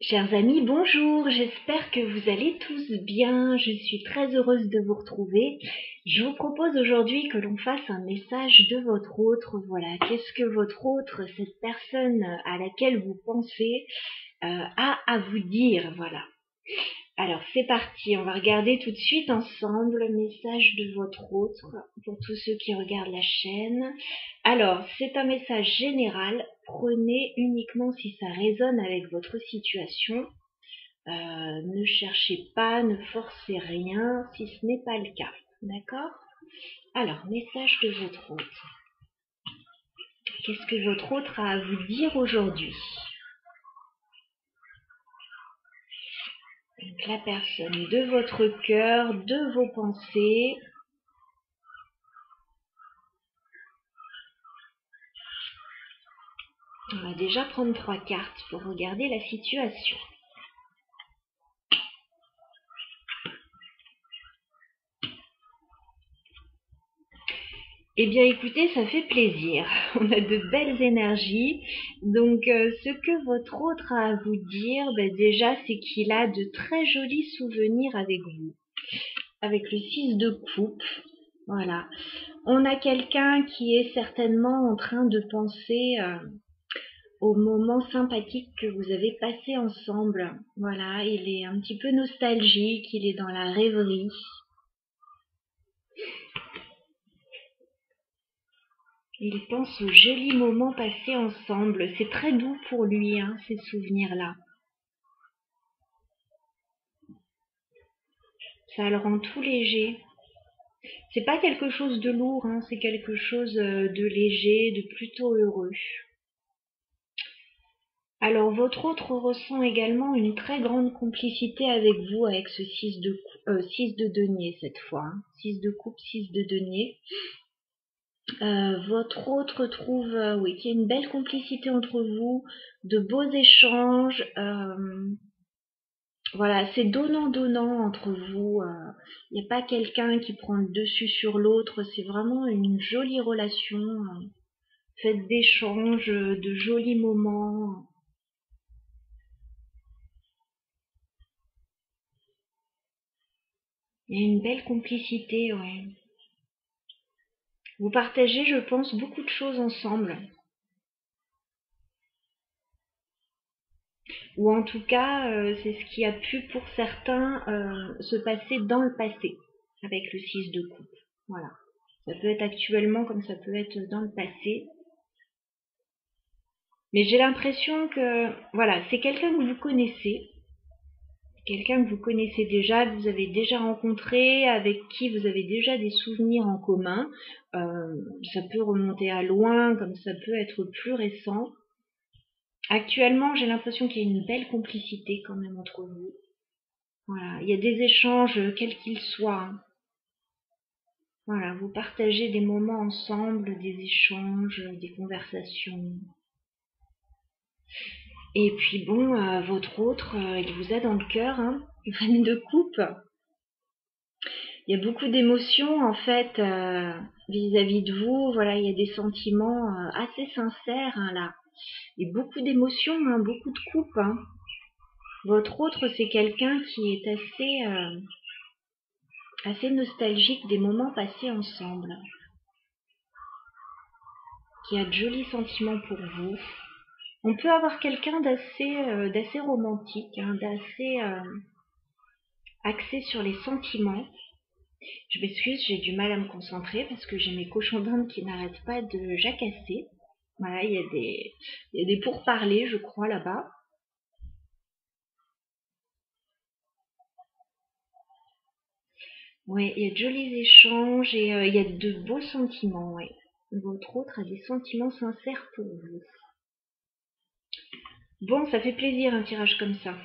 Chers amis, bonjour, j'espère que vous allez tous bien, je suis très heureuse de vous retrouver. Je vous propose aujourd'hui que l'on fasse un message de votre autre, voilà, qu'est-ce que votre autre, cette personne à laquelle vous pensez, a à vous dire, voilà. Alors c'est parti, on va regarder tout de suite ensemble le message de votre autre pour tous ceux qui regardent la chaîne. Alors c'est un message général, prenez uniquement si ça résonne avec votre situation. Ne cherchez pas, ne forcez rien si ce n'est pas le cas. D'accord? Alors, message de votre autre. Qu'est-ce que votre autre a à vous dire aujourd'hui? Donc, la personne de votre cœur, de vos pensées. On va déjà prendre 3 cartes pour regarder la situation. Eh bien écoutez, ça fait plaisir. On a de belles énergies. Donc ce que votre autre a à vous dire, déjà c'est qu'il a de très jolis souvenirs avec vous. Avec le 6 de coupe. Voilà. On a quelqu'un qui est certainement en train de penser aux moments sympathiques que vous avez passés ensemble. Voilà, il est un petit peu nostalgique, il est dans la rêverie. Il pense aux jolis moments passés ensemble. C'est très doux pour lui, hein, ces souvenirs-là. Ça le rend tout léger. C'est pas quelque chose de lourd, hein, c'est quelque chose de léger, de plutôt heureux. Alors votre autre ressent également une très grande complicité avec vous, avec ce 6 de denier cette fois. Hein. 6 de coupe, 6 de denier. Votre autre trouve oui, qu'il y a une belle complicité entre vous, de beaux échanges. Voilà, c'est donnant-donnant entre vous. Il n'y a pas quelqu'un qui prend le dessus sur l'autre. C'est vraiment une jolie relation. Faites d'échanges, de jolis moments. Il y a une belle complicité, ouais. Vous partagez, je pense, beaucoup de choses ensemble. Ou en tout cas, c'est ce qui a pu pour certains se passer dans le passé, avec le 6 de coupe. Voilà. Ça peut être actuellement comme ça peut être dans le passé. Mais j'ai l'impression que, voilà, c'est quelqu'un que vous connaissez. Quelqu'un que vous connaissez déjà, que vous avez déjà rencontré, avec qui vous avez déjà des souvenirs en commun. Ça peut remonter à loin, comme ça peut être plus récent. Actuellement, j'ai l'impression qu'il y a une belle complicité quand même entre vous. Voilà, il y a des échanges, quels qu'ils soient. Voilà, vous partagez des moments ensemble, des échanges, des conversations. Et puis bon, votre autre, il vous a dans le cœur, hein, Reine de coupe. Il y a beaucoup d'émotions en fait vis-à-vis de vous. Voilà, il y a des sentiments assez sincères hein, là. Et beaucoup d'émotions, hein, beaucoup de coupes. Hein. Votre autre, c'est quelqu'un qui est assez nostalgique des moments passés ensemble. Qui a de jolis sentiments pour vous. On peut avoir quelqu'un d'assez romantique, hein, d'assez axé sur les sentiments. Je m'excuse, j'ai du mal à me concentrer parce que j'ai mes cochons d'Inde qui n'arrêtent pas de jacasser. Voilà, il y a des pourparlers, je crois, là-bas. Oui, il y a de jolis échanges et il y a de beaux sentiments, ouais. Votre autre a des sentiments sincères pour vous. Bon, ça fait plaisir un tirage comme ça.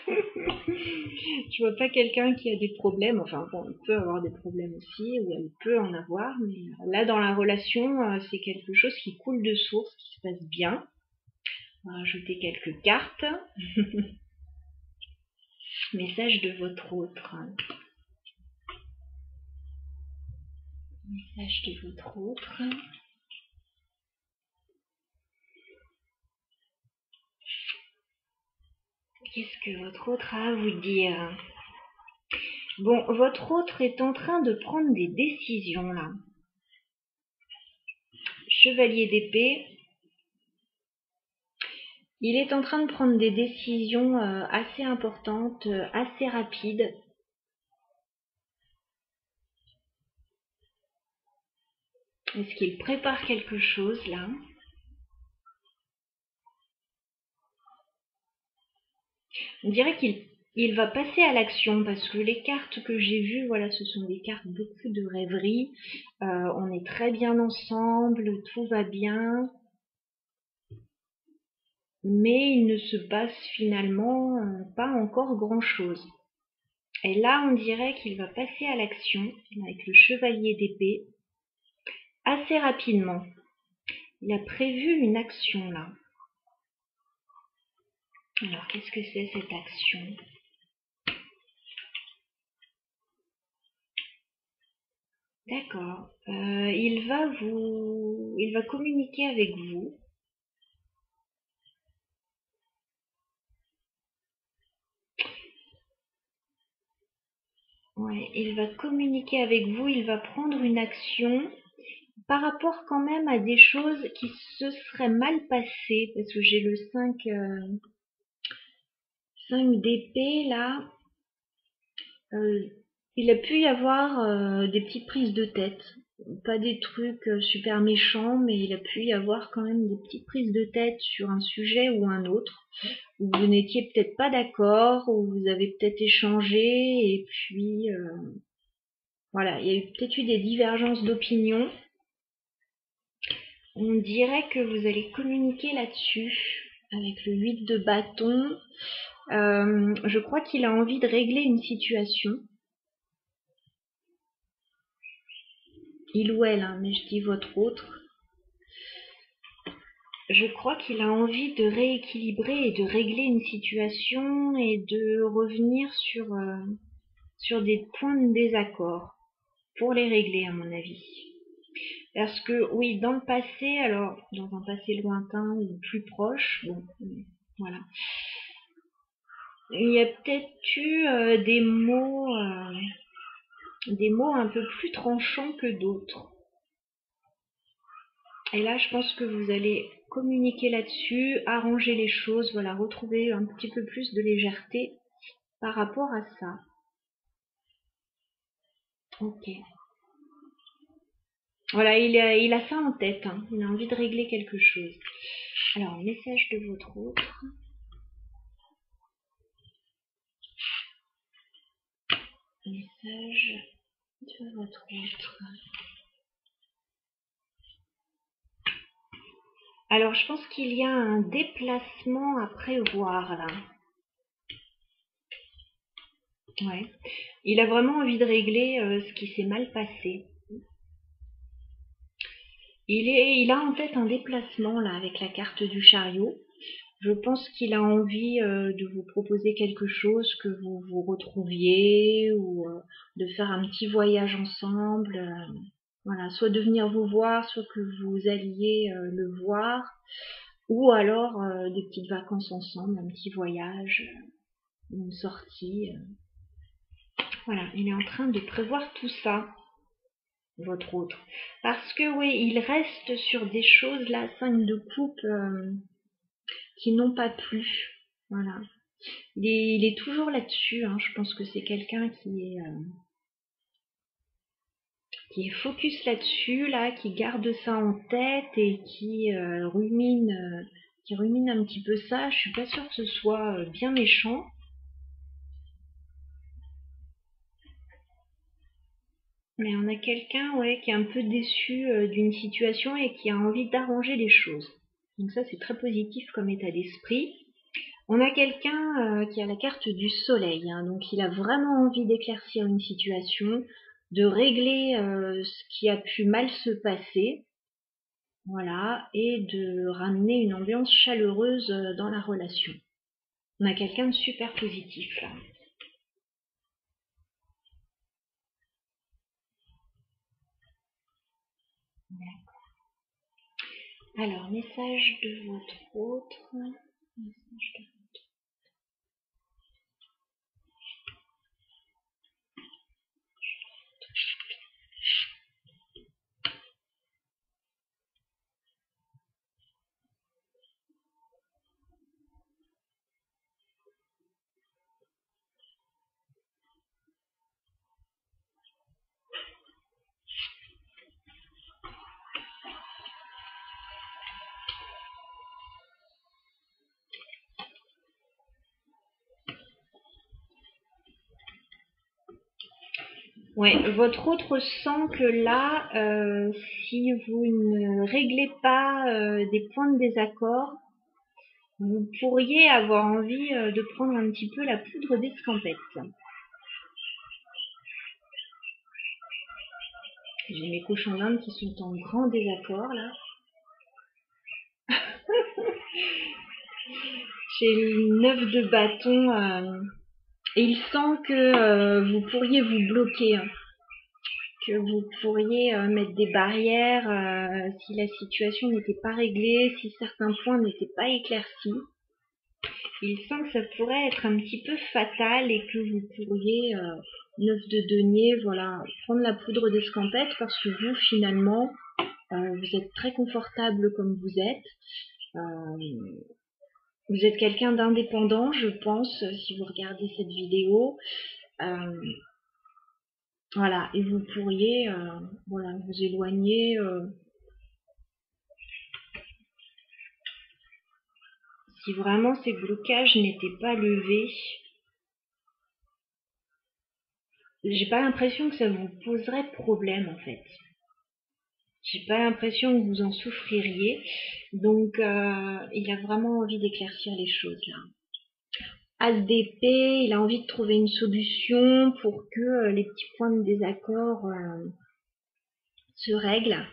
Je vois pas quelqu'un qui a des problèmes. Enfin, bon, il peut avoir des problèmes aussi, ou elle peut en avoir, mais là, dans la relation, c'est quelque chose qui coule de source, qui se passe bien. On va rajouter quelques cartes. Message de votre autre. Message de votre autre. Qu'est-ce que votre autre a à vous dire? Bon, votre autre est en train de prendre des décisions là. Chevalier d'épée. Il est en train de prendre des décisions assez importantes, assez rapides. Est-ce qu'il prépare quelque chose là? On dirait qu'il va passer à l'action parce que les cartes que j'ai vues, voilà, ce sont des cartes beaucoup de rêverie. On est très bien ensemble, tout va bien. Mais il ne se passe finalement pas encore grand-chose. Et là, on dirait qu'il va passer à l'action avec le chevalier d'épée assez rapidement. Il a prévu une action là. Alors, qu'est-ce que c'est cette action? D'accord. Il va communiquer avec vous. Ouais, il va communiquer avec vous. Il va prendre une action par rapport quand même à des choses qui se seraient mal passées, parce que j'ai le 5 d'épée là. Il a pu y avoir des petites prises de tête. Pas des trucs super méchants, mais il a pu y avoir quand même des petites prises de tête sur un sujet ou un autre, où vous n'étiez peut-être pas d'accord, où vous avez peut-être échangé, et puis voilà, il y a peut-être eu des divergences d'opinion. On dirait que vous allez communiquer là-dessus, avec le 8 de bâton. Je crois qu'il a envie de régler une situation. Il ou elle, hein, mais je dis votre autre. Je crois qu'il a envie de rééquilibrer et de régler une situation et de revenir sur des points de désaccord pour les régler, à mon avis. Parce que, oui, dans le passé, alors, dans un passé lointain ou plus proche, bon, voilà, il y a peut-être eu des mots un peu plus tranchants que d'autres. Et là, je pense que vous allez communiquer là-dessus, arranger les choses, voilà, retrouver un petit peu plus de légèreté par rapport à ça. Ok. Voilà, il a ça en tête, hein. Il a envie de régler quelque chose. Alors, message de votre autre. Message de votre autre. Alors, je pense qu'il y a un déplacement à prévoir là. Ouais. Il a vraiment envie de régler ce qui s'est mal passé. Il a en tête un déplacement là avec la carte du chariot. Je pense qu'il a envie de vous proposer quelque chose, que vous vous retrouviez ou de faire un petit voyage ensemble. Voilà, soit de venir vous voir, soit que vous alliez le voir, ou alors des petites vacances ensemble, un petit voyage, une sortie. Voilà, il est en train de prévoir tout ça, votre autre. Parce que oui, il reste sur des choses là, 5 de coupe, qui n'ont pas plu. Voilà. Il est toujours là-dessus, hein. Je pense que c'est quelqu'un qui est focus là-dessus, là, qui garde ça en tête et qui rumine un petit peu ça. Je suis pas sûre que ce soit bien méchant. Mais on a quelqu'un, ouais, qui est un peu déçu d'une situation et qui a envie d'arranger les choses. Donc ça, c'est très positif comme état d'esprit. On a quelqu'un qui a la carte du soleil, hein, donc il a vraiment envie d'éclaircir une situation, de régler ce qui a pu mal se passer, voilà, et de ramener une ambiance chaleureuse dans la relation. On a quelqu'un de super positif là. Alors, message de votre autre. Message de Ouais, votre autre sent que là, si vous ne réglez pas des points de désaccord, vous pourriez avoir envie de prendre un petit peu la poudre d'escampette. J'ai mes cochons d'Inde qui sont en grand désaccord là. J'ai le 9 de bâton et il sent que vous pourriez vous bloquer, hein, que vous pourriez mettre des barrières si la situation n'était pas réglée, si certains points n'étaient pas éclaircis. Il sent que ça pourrait être un petit peu fatal et que vous pourriez, 9 de denier, voilà, prendre la poudre d'escampette parce que vous, finalement, vous êtes très confortable comme vous êtes. Vous êtes quelqu'un d'indépendant, je pense, si vous regardez cette vidéo. Voilà, et vous pourriez voilà, vous éloigner si vraiment ces blocages n'étaient pas levés. J'ai pas l'impression que ça vous poserait problème en fait. J'ai pas l'impression que vous en souffririez. Donc il a vraiment envie d'éclaircir les choses là. As d'épée, il a envie de trouver une solution pour que les petits points de désaccord se règlent.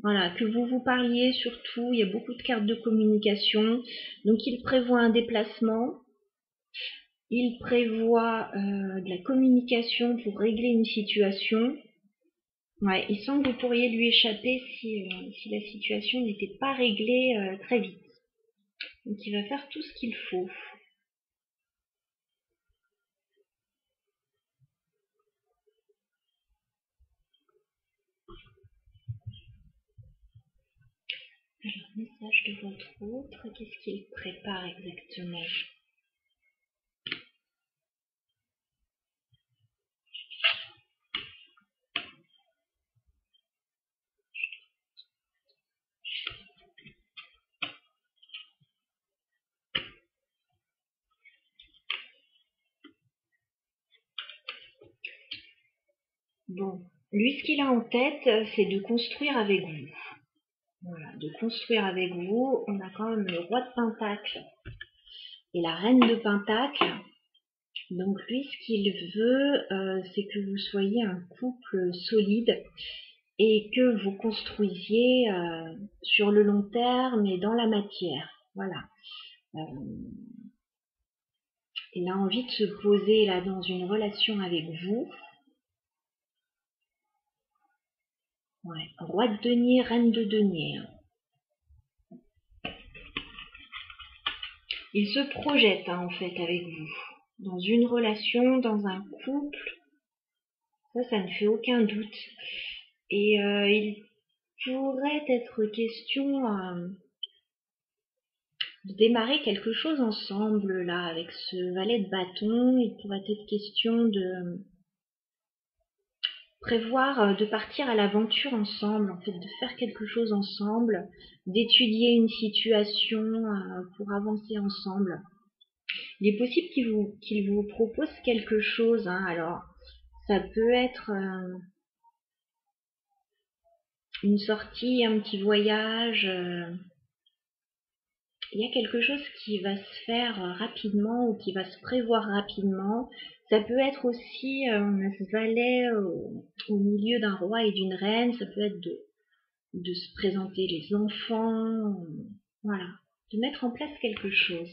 Voilà, que vous vous parliez surtout, il y a beaucoup de cartes de communication. Donc il prévoit un déplacement, il prévoit de la communication pour régler une situation. Ouais, il semble que vous pourriez lui échapper si la situation n'était pas réglée très vite. Donc il va faire tout ce qu'il faut. Alors, message de votre autre, qu'est-ce qu'il prépare exactement? Bon, lui, ce qu'il a en tête, c'est de construire avec vous. Voilà, de construire avec vous. On a quand même le roi de Pentacle et la reine de Pentacle. Donc lui, ce qu'il veut, c'est que vous soyez un couple solide et que vous construisiez sur le long terme et dans la matière. Voilà. Il a envie de se poser là dans une relation avec vous. Ouais. Roi de denier, reine de denier. Il se projette en fait avec vous dans une relation, dans un couple. Ça ne fait aucun doute. Et il pourrait être question de démarrer quelque chose ensemble là avec ce valet de bâton. Il pourrait être question de prévoir de partir à l'aventure ensemble, en fait, de faire quelque chose ensemble, d'étudier une situation pour avancer ensemble. Il est possible qu'il vous propose quelque chose, hein. Alors ça peut être une sortie, un petit voyage. Il y a quelque chose qui va se faire rapidement ou qui va se prévoir rapidement. Ça peut être aussi, on a ce valet au milieu d'un roi et d'une reine. Ça peut être de se présenter les enfants. Voilà, de mettre en place quelque chose.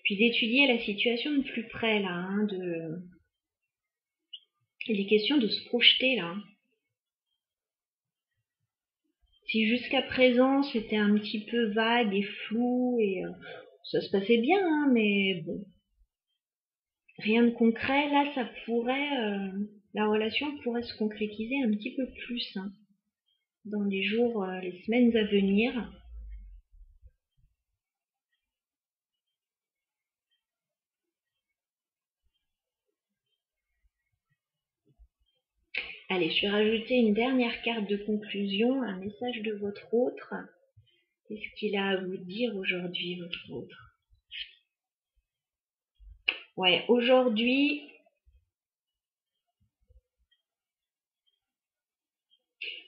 Puis d'étudier la situation de plus près là, hein, il est question de se projeter là. Si jusqu'à présent c'était un petit peu vague et flou et ça se passait bien, hein, mais bon, rien de concret, là ça pourrait, la relation pourrait se concrétiser un petit peu plus hein, dans les jours, les semaines à venir. Allez, je vais rajouter une dernière carte de conclusion, un message de votre autre. Qu'est-ce qu'il a à vous dire aujourd'hui, votre autre? Ouais, aujourd'hui,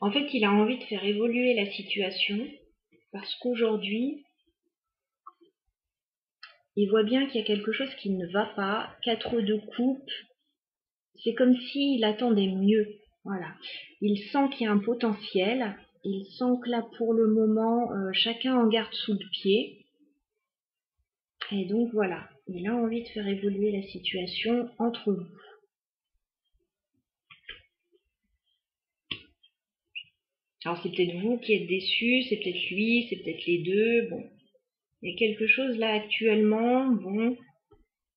en fait, il a envie de faire évoluer la situation parce qu'aujourd'hui, il voit bien qu'il y a quelque chose qui ne va pas. 4 de coupe, c'est comme s'il attendait mieux. Voilà. Il sent qu'il y a un potentiel. Il sent que là, pour le moment, chacun en garde sous le pied. Et donc voilà, il a envie de faire évoluer la situation entre vous. Alors c'est peut-être vous qui êtes déçu, c'est peut-être lui, c'est peut-être les deux. Bon, il y a quelque chose là actuellement. Bon,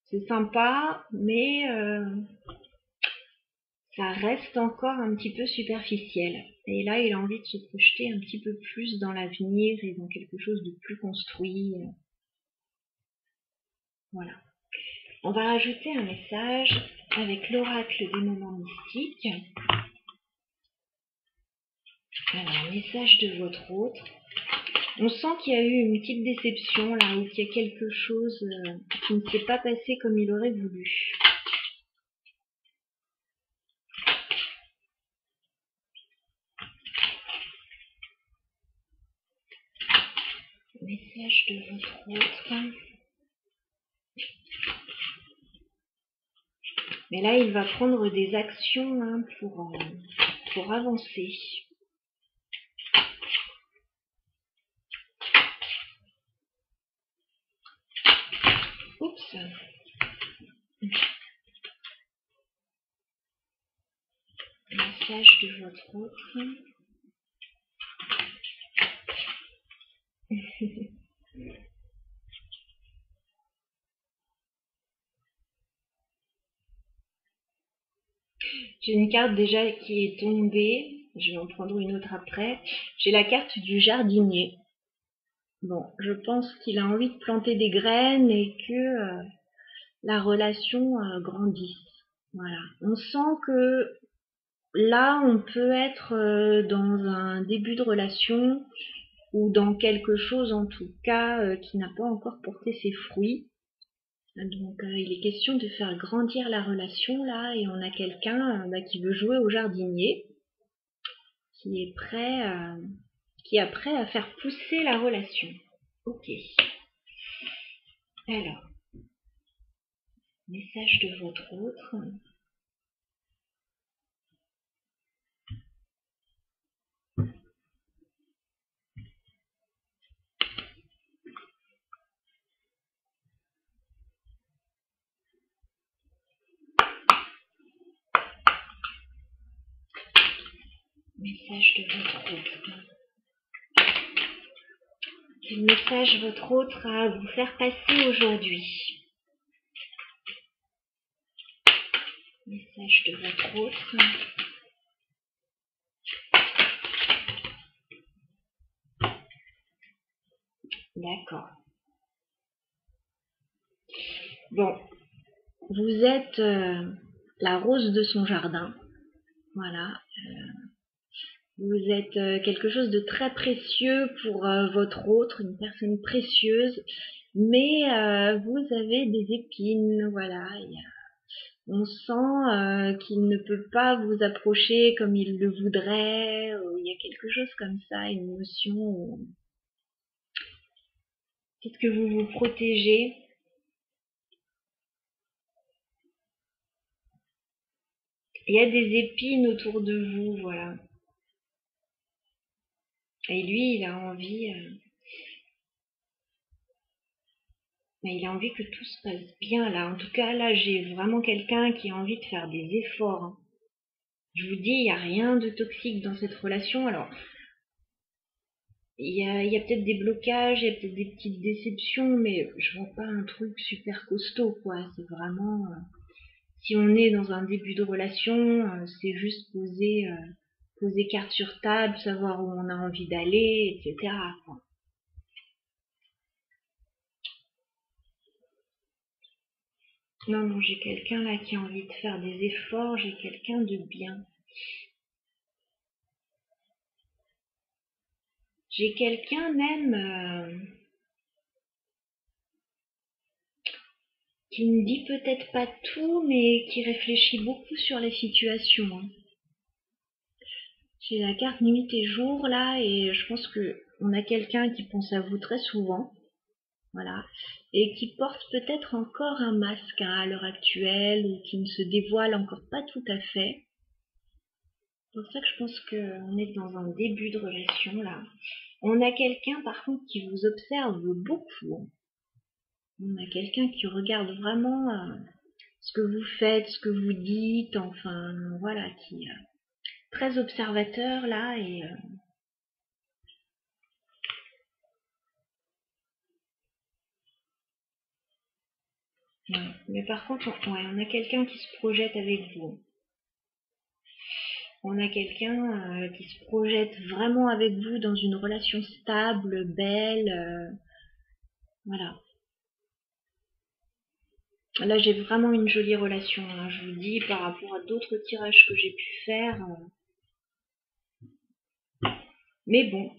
c'est sympa, mais ça reste encore un petit peu superficiel. Et là, il a envie de se projeter un petit peu plus dans l'avenir et dans quelque chose de plus construit. Voilà. On va rajouter un message avec l'oracle des moments mystiques. Alors, message de votre autre. On sent qu'il y a eu une petite déception là, ou qu'il y a quelque chose qui ne s'est pas passé comme il aurait voulu. Message de votre autre. Mais là, il va prendre des actions hein, pour avancer. Oups. Message de votre autre. J'ai une carte déjà qui est tombée. Je vais en prendre une autre après. J'ai la carte du jardinier. Bon, je pense qu'il a envie de planter des graines et que la relation grandisse. Voilà. On sent que là, on peut être dans un début de relation ou dans quelque chose en tout cas qui n'a pas encore porté ses fruits. Donc il est question de faire grandir la relation là et on a quelqu'un qui veut jouer au jardinier, qui est prêt à faire pousser la relation. Ok. Alors, message de votre autre. Message de votre autre. Quel message votre autre a à vous faire passer aujourd'hui? Message de votre autre. D'accord. Bon, vous êtes la rose de son jardin. Voilà. Vous êtes quelque chose de très précieux pour votre autre, une personne précieuse, mais vous avez des épines, voilà. On sent qu'il ne peut pas vous approcher comme il le voudrait, il y a quelque chose comme ça, une émotion. Peut-être que vous vous protégez. Il y a des épines autour de vous, voilà. Et lui, il a envie que tout se passe bien là. En tout cas, là, j'ai vraiment quelqu'un qui a envie de faire des efforts, hein. Je vous dis, il n'y a rien de toxique dans cette relation. Alors, il y a peut-être des blocages, il y a peut-être des petites déceptions, mais je vois pas un truc super costaud, quoi. C'est vraiment, si on est dans un début de relation, c'est juste poser carte sur table, savoir où on a envie d'aller, etc., quoi. Non, non, j'ai quelqu'un là qui a envie de faire des efforts, j'ai quelqu'un de bien. J'ai quelqu'un même qui ne dit peut-être pas tout, mais qui réfléchit beaucoup sur la situation, hein. J'ai la carte nuit et jour là, et je pense que on a quelqu'un qui pense à vous très souvent, voilà, et qui porte peut-être encore un masque, hein, à l'heure actuelle, ou qui ne se dévoile encore pas tout à fait. C'est pour ça que je pense qu'on est dans un début de relation là. On a quelqu'un par contre qui vous observe beaucoup. On a quelqu'un qui regarde vraiment ce que vous faites, ce que vous dites, enfin voilà, qui est très observateur là et ouais. Mais par contre, on a quelqu'un qui se projette avec vous. On a quelqu'un qui se projette vraiment avec vous dans une relation stable, belle, voilà. Là, j'ai vraiment une jolie relation, hein, je vous dis, par rapport à d'autres tirages que j'ai pu faire. Mais bon,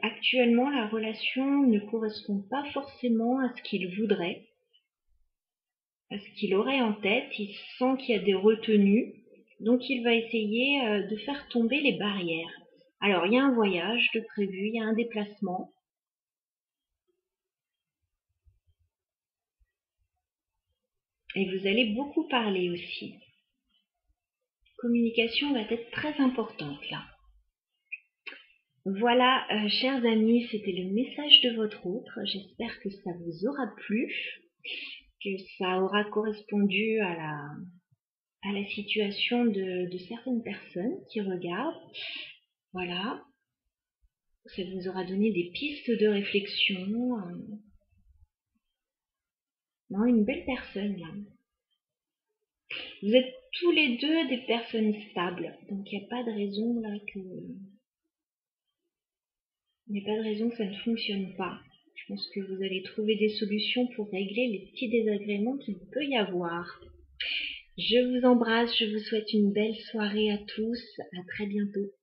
actuellement, la relation ne correspond pas forcément à ce qu'il voudrait, à ce qu'il aurait en tête. Il sent qu'il y a des retenues, donc il va essayer de faire tomber les barrières. Alors, il y a un voyage de prévu, il y a un déplacement. Et vous allez beaucoup parler aussi. Communication va être très importante là. Voilà, chers amis, c'était le message de votre autre. J'espère que ça vous aura plu, que ça aura correspondu à la situation de certaines personnes qui regardent. Voilà, ça vous aura donné des pistes de réflexion. Non, une belle personne là. Vous êtes tous les deux des personnes stables, donc il n'y a pas de raison là que... Il n'y a pas de raison que ça ne fonctionne pas. Je pense que vous allez trouver des solutions pour régler les petits désagréments qu'il peut y avoir. Je vous embrasse, je vous souhaite une belle soirée à tous, à très bientôt.